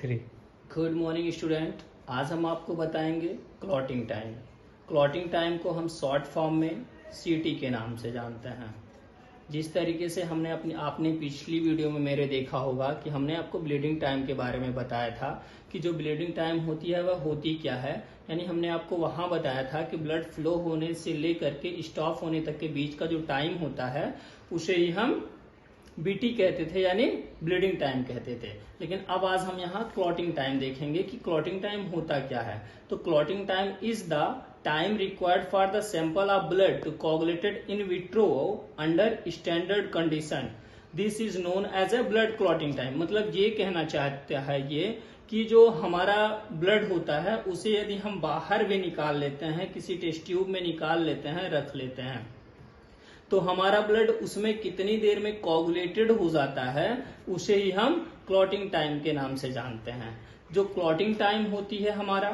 3। Good morning student. आज हम आपको बताएंगे क्लॉटिंग टाइम। क्लॉटिंग टाइम को हम शॉर्ट फॉर्म में सीटी के नाम से जानते हैं। जिस तरीके से हमने आपने पिछली वीडियो में मेरे देखा होगा कि हमने आपको ब्लीडिंग टाइम के बारे में बताया था कि जो ब्लीडिंग टाइम होती है वह होती क्या है। यानी हमने आपको वहां बताया था कि ब्लड फ्लो होने से लेकर के स्टॉप होने तक के बीच का जो टाइम होता है उसे ही हम बीटी कहते थे, यानी ब्लीडिंग टाइम कहते थे। लेकिन अब आज हम यहाँ क्लॉटिंग टाइम देखेंगे कि क्लॉटिंग टाइम होता क्या है। तो clotting time is the time required for the sample of blood to coagulated in vitro under standard condition. This is known as a blood clotting time. मतलब ये कहना चाहता है ये कि जो हमारा ब्लड होता है उसे यदि हम बाहर भी निकाल लेते हैं, किसी टेस्ट ट्यूब में निकाल लेते हैं, रख लेते हैं, तो हमारा ब्लड उसमें कितनी देर में कोगुलेटेड हो जाता है उसे ही हम क्लॉटिंग टाइम के नाम से जानते हैं। जो क्लॉटिंग टाइम होती है हमारा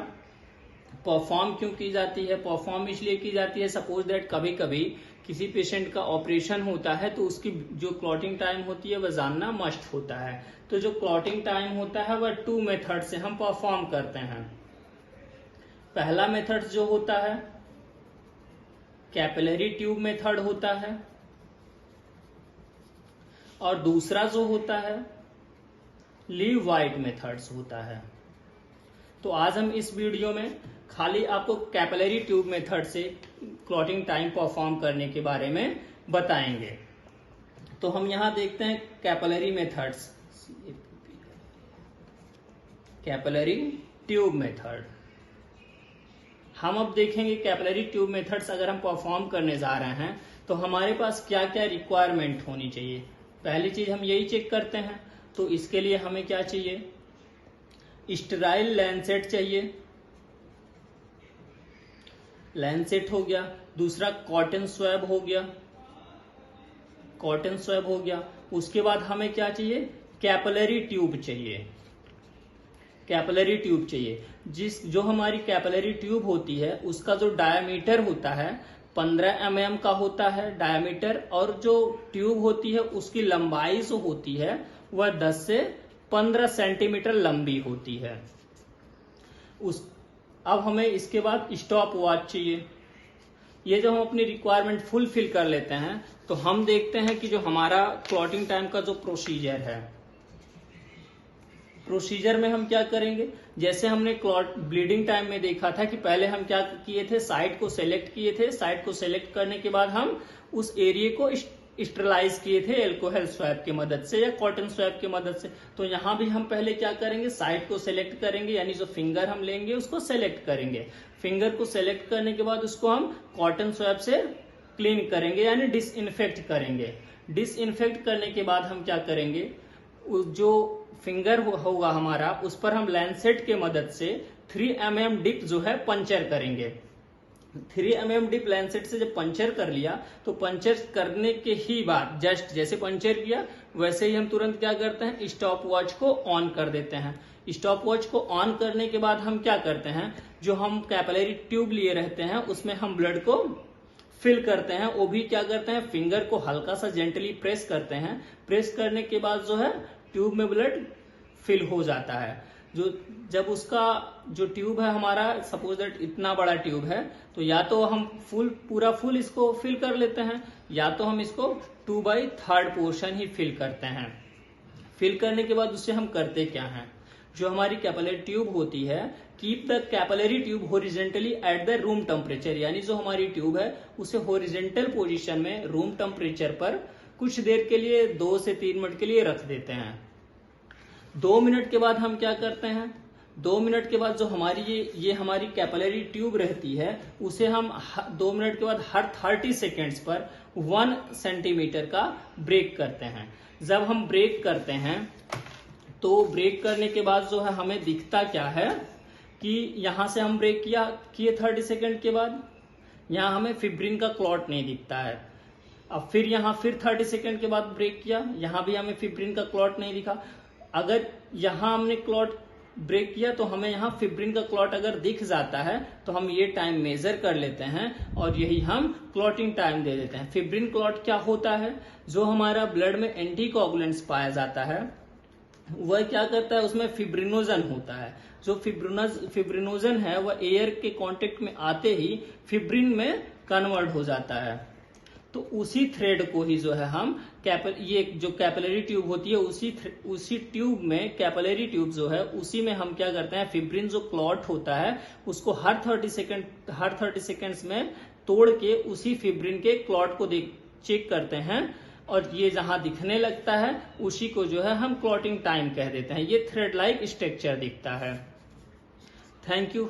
परफॉर्म क्यों की जाती है? परफॉर्म इसलिए की जाती है, सपोज दैट कभी कभी किसी पेशेंट का ऑपरेशन होता है तो उसकी जो क्लॉटिंग टाइम होती है वह जानना मस्ट होता है। तो जो क्लॉटिंग टाइम होता है वह 2 मेथड से हम परफॉर्म करते हैं। पहला मेथड जो होता है कैपिलरी ट्यूब मेथड होता है और दूसरा जो होता है लीव वाइट मेथड्स होता है। तो आज हम इस वीडियो में खाली आपको कैपिलरी ट्यूब मेथड से क्लॉटिंग टाइम परफॉर्म करने के बारे में बताएंगे। तो हम यहां देखते हैं capillary methods, capillary tube method. हम अब देखेंगे कैपिलरी ट्यूब मेथड्स अगर हम परफॉर्म करने जा रहे हैं तो हमारे पास क्या क्या रिक्वायरमेंट होनी चाहिए। पहली चीज हम यही चेक करते हैं। तो इसके लिए हमें क्या चाहिए? स्टेराइल लैंसेट चाहिए, लैंसेट हो गया। दूसरा कॉटन स्वैब हो गया, कॉटन स्वैब हो गया। उसके बाद हमें क्या चाहिए? कैपिलरी ट्यूब चाहिए, कैपिलरी ट्यूब चाहिए। जो हमारी कैपिलरी ट्यूब होती है उसका जो डायामीटर होता है 15 mm का होता है डायामीटर, और जो ट्यूब होती है उसकी लंबाई जो होती है वह 10 से 15 सेंटीमीटर लंबी होती है। अब हमें इसके बाद स्टॉप वॉच चाहिए। ये जब हम अपनी रिक्वायरमेंट फुलफिल कर लेते हैं तो हम देखते हैं कि जो हमारा क्लॉटिंग टाइम का जो प्रोसीजर है, प्रोसीजर में हम क्या करेंगे? जैसे हमने ब्लीडिंग टाइम में देखा था कि पहले हम क्या किए थे, साइट को सेलेक्ट किए थे। साइट को सेलेक्ट करने के बाद हम उस एरिया को स्टरलाइज किए थे एल्कोहल स्वैब की मदद से या कॉटन स्वैब की मदद से। तो यहां भी हम पहले क्या करेंगे? साइट को सेलेक्ट करेंगे, यानी जो फिंगर हम लेंगे उसको सेलेक्ट करेंगे। फिंगर को सेलेक्ट करने के बाद उसको हम कॉटन स्वैब से क्लीन करेंगे, यानी डिसइंफेक्ट करेंगे। डिसइंफेक्ट करने के बाद हम क्या करेंगे? जो फिंगर होगा हमारा उस पर हम लैंसेट के मदद से 3 mm डिप जो है पंचर करेंगे। 3 mm डिप लैंसेट से जब पंचर कर लिया तो पंचर करने के ही बाद जस्ट जैसे पंचर किया वैसे ही हम तुरंत क्या करते हैं? स्टॉप वॉच को ऑन कर देते हैं। स्टॉप वॉच को ऑन करने के बाद हम क्या करते हैं? जो हम कैपिलरी ट्यूब लिए रहते हैं उसमें हम ब्लड को फिल करते हैं। वो भी क्या करते हैं? फिंगर को हल्का सा जेंटली प्रेस करते हैं। प्रेस करने के बाद जो है ट्यूब में ब्लड फिल हो जाता है। जब उसका जो ट्यूब है हमारा, सपोज दैट इतना बड़ा ट्यूब है, तो या तो हम पूरा फुल इसको फिल कर लेते हैं या तो हम इसको 2/3 पोर्शन ही फिल करते हैं। फिल करने के बाद उससे हम करते क्या हैं? जो हमारी कैपिलरी ट्यूब होती है, keep the capillary tube horizontally at the room temperature, यानी जो हमारी ट्यूब है उसे हॉरिजॉन्टल पोजीशन में रूम टेम्परेचर पर कुछ देर के लिए 2 से 3 मिनट के लिए रख देते हैं। 2 मिनट के बाद हम क्या करते हैं? 2 मिनट के बाद जो हमारी ये हमारी कैपिलरी ट्यूब रहती है उसे हम 2 मिनट के बाद हर 30 सेकेंड्स पर 1 सेंटीमीटर का ब्रेक करते हैं। जब हम ब्रेक करते हैं तो ब्रेक करने के बाद जो है हमें दिखता क्या है कि यहां से हम ब्रेक किए 30 सेकेंड के बाद यहां हमें फिब्रिन का क्लॉट नहीं दिखता है। अब फिर यहां फिर 30 सेकेंड के बाद ब्रेक किया, यहां भी हमें फिब्रिन का क्लॉट नहीं दिखा। अगर यहां हमने क्लॉट ब्रेक किया तो हमें यहाँ फिब्रिन का क्लॉट अगर दिख जाता है तो हम ये टाइम मेजर कर लेते हैं और यही हम क्लॉटिंग टाइम दे देते हैं। फिब्रिन क्लॉट क्या होता है? जो हमारा ब्लड में एंटीकोगुलेंट्स पाया जाता है वह क्या करता है, उसमें फिब्रिनोजन होता है। जो फिब्रिनोजन है वह एयर के कांटेक्ट में आते ही फिब्रिन में कन्वर्ट हो जाता है। तो उसी थ्रेड को ही जो है हम ये जो कैपिलरी ट्यूब होती है उसी ट्यूब में, कैपिलरी ट्यूब जो है उसी में हम क्या करते हैं, फिब्रिन जो क्लॉट होता है उसको हर 30 सेकेंड्स में तोड़ के उसी फिब्रिन के क्लॉट को चेक करते हैं, और ये जहां दिखने लगता है उसी को जो है हम क्लॉटिंग टाइम कह देते हैं। ये थ्रेड लाइक स्ट्रक्चर दिखता है। Thank you.